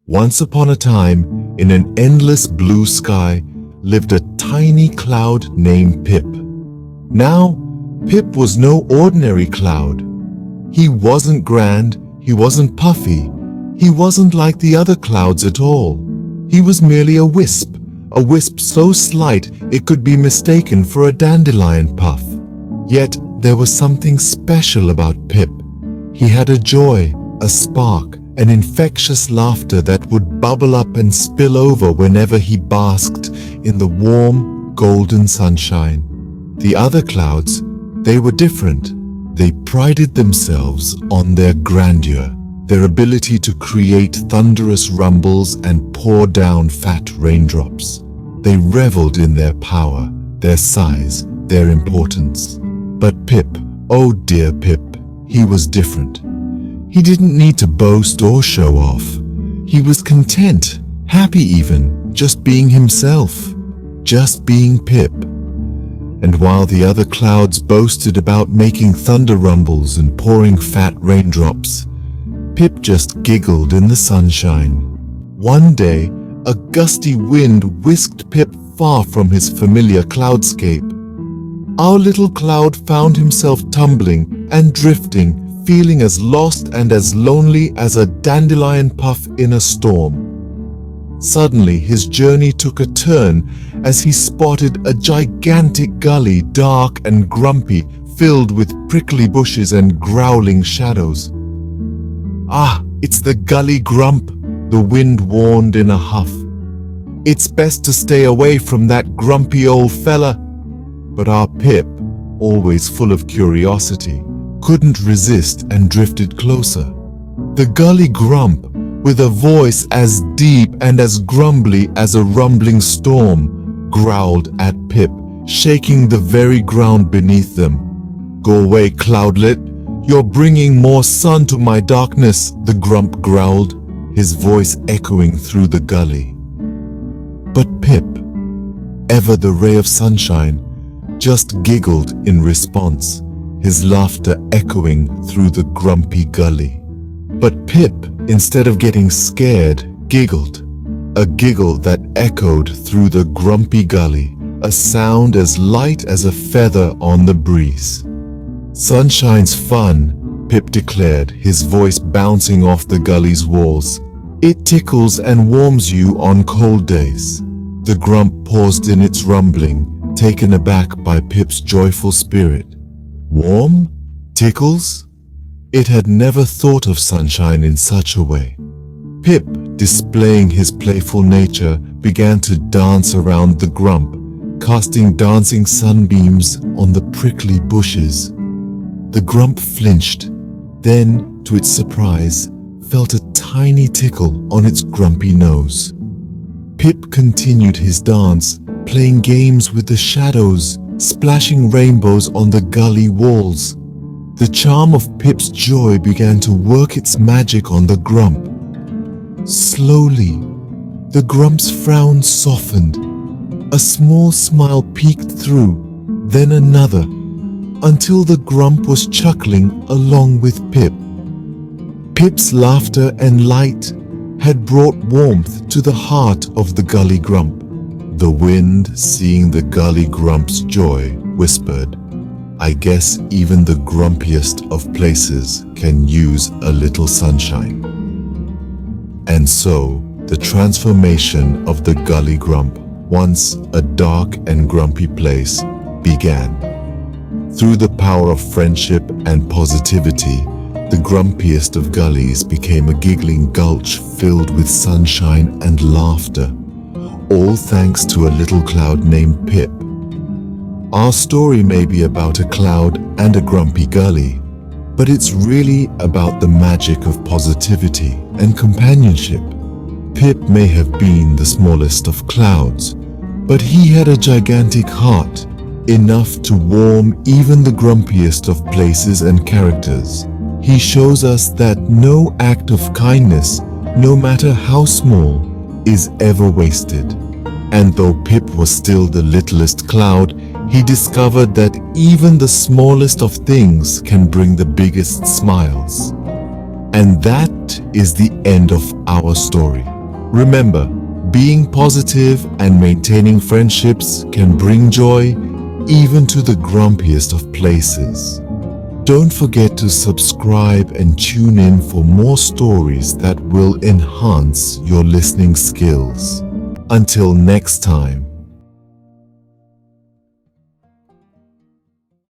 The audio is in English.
Once upon a time, in an endless blue sky, lived a tiny cloud named Pip. Now, Pip was no ordinary cloud. He wasn't grand, he wasn't puffy, he wasn't like the other clouds at all. He was merely a wisp so slight it could be mistaken for a dandelion puff. Yet there was something special about Pip. He had a joy, a spark, an infectious laughter that would bubble up and spill over whenever he basked in the warm, golden sunshine. The other clouds, they were different. They prided themselves on their grandeur, their ability to create thunderous rumbles and pour down fat raindrops. They reveled in their power, their size, their importance. But Pip, oh dear Pip, he was different. He didn't need to boast or show off. He was content, happy even, just being himself, just being Pip. And while the other clouds boasted about making thunder rumbles and pouring fat raindrops, Pip just giggled in the sunshine. One day, a gusty wind whisked Pip far from his familiar cloudscape. Our little cloud found himself tumbling and drifting, feeling as lost and as lonely as a dandelion puff in a storm. Suddenly, his journey took a turn as he spotted a gigantic gully, dark and grumpy, filled with prickly bushes and growling shadows. "Ah, it's the Gully Grump," the wind warned in a huff. "It's best to stay away from that grumpy old fella." But our Pip, always full of curiosity, couldn't resist and drifted closer. The Gully Grump, with a voice as deep and as grumbly as a rumbling storm, growled at Pip, shaking the very ground beneath them. "Go away, cloudlet. You're bringing more sun to my darkness," the Grump growled, his voice echoing through the gully. But Pip, ever the ray of sunshine, just giggled in response, his laughter echoing through the grumpy gully. But Pip, instead of getting scared, giggled, a giggle that echoed through the grumpy gully, a sound as light as a feather on the breeze. "Sunshine's fun," Pip declared, his voice bouncing off the gully's walls. "It tickles and warms you on cold days." The Grump paused in its rumbling, taken aback by Pip's joyful spirit. Warm? Tickles? It had never thought of sunshine in such a way. Pip, displaying his playful nature, began to dance around the Grump, casting dancing sunbeams on the prickly bushes. The Grump flinched, then, to its surprise, felt a tiny tickle on its grumpy nose. Pip continued his dance, playing games with the shadows, splashing rainbows on the gully walls. The charm of Pip's joy began to work its magic on the Grump. Slowly, the Grump's frown softened. A small smile peeked through, then another, until the Grump was chuckling along with Pip. Pip's laughter and light had brought warmth to the heart of the Gully Grump. The wind, seeing the Gully Grump's joy, whispered, "I guess even the grumpiest of places can use a little sunshine." And so, the transformation of the Gully Grump, once a dark and grumpy place, began. Through the power of friendship and positivity, the grumpiest of gullies became a giggling gulch filled with sunshine and laughter, all thanks to a little cloud named Pip. Our story may be about a cloud and a grumpy gully, but it's really about the magic of positivity and companionship. Pip may have been the smallest of clouds, but he had a gigantic heart, enough to warm even the grumpiest of places and characters. He shows us that no act of kindness, no matter how small, is ever wasted. And though Pip was still the littlest cloud, he discovered that even the smallest of things can bring the biggest smiles. And that is the end of our story. Remember, being positive and maintaining friendships can bring joy even to the grumpiest of places. Don't forget to subscribe and tune in for more stories that will enhance your listening skills. Until next time.